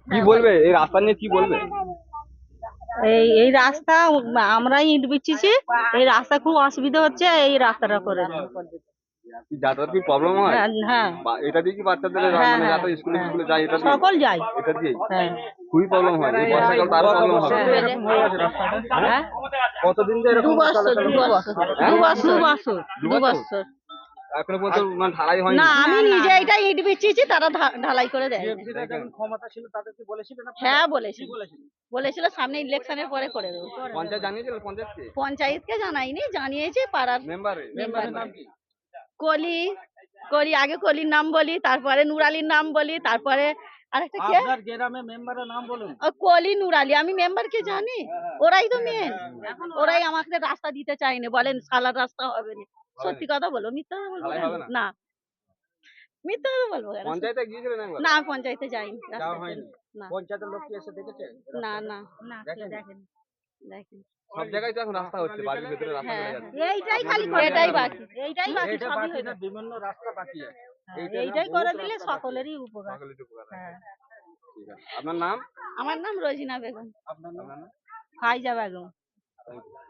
কি বলবে এই রাস্তা নিয়ে, কি বলবে? এই এই রাস্তা আমরা ইট বিচ্ছিছি, এই রাস্তা খুব অসুবিধা হচ্ছে, এই রাস্তাটা করে দিন। কি যাতায়াত কি প্রবলেম হয়? হ্যাঁ হ্যাঁ এটা দিয়ে কি বাচ্চাদের হ্যাঁ মানে হ্যাঁ যাতায়াত স্কুলে হ্যাঁ। স্কুলে যায় এটা দিয়ে? সকল যায়। এটা দিয়ে হ্যাঁ খুবই প্রবলেম হয়। এই বর্ষাকাল তারও প্রবলেম হবে। হ্যাঁ। কতদিন ধরে এরকম 2 বছর 2 বছর 2 বছর 2 বছর। এখনো পর্যন্ত মানে ঢালাই হয়নি? না, আমি নিজে এটা ইট বিচ্ছিছি, তারা ঢালাই করে দেয়। ক্ষমতা ছিল তাদেরকে বলেছিলেন? হ্যাঁ বলেছিল সামনে ইলেকশনের পরে করে দেবো। পঞ্চায়েত জানিয়েছিল? পঞ্চায়েতকে? পঞ্চায়েতকে জানাইনি, জানিয়েছি পাড়ার মেম্বারে? মেম্বার। কলি কলি আগে কলির নাম বলি, তারপরে নুরালির নাম বলি, তারপরে আরেকটা কে, আপনার গ্রামে মেম্বারের নাম বলুন। কলি নুরালি। আমি মেম্বারকে জানি, ওরাই তো মেন। ওরাই আমাকে রাস্তা দিতে চায়নি, বলেন সালার রাস্তা হবে না। সত্যি কথা বলবো, মিথ্যা কথা বলবো ঢালাই কেন? হবে না? না, মিথ্যা কথা বলবো কেন? পঞ্চায়েতে গিয়েছিলেন একবার? না, পঞ্চায়েতে যাইনি যাওয়া রাস্তার হয়নি? জন্য। না পঞ্চায়েতের লোক কি এসে দেখেছে? না না দেখেন? দেখেন। সব জায়গায় তো এখন রাস্তা হচ্ছে, বাড়ির ভেতরে রাস্তা হ্যাঁ হয়ে যাচ্ছে। এইটাই খালি করে, এটাই বাকি, এইটাই বাকি, এইটা সবই বাকি হয়ে না, যাবে। বিভিন্ন রাস্তা বাকি আছে। এইটাই করে দিলে সকলেরই উপকার। সকলের উপকার হয়। হ্যাঁ। ঠিক আছে, আপনার নাম? আমার নাম রোজিনা বেগম। আপনার নাম? ফাইজা বেগম। Thank you.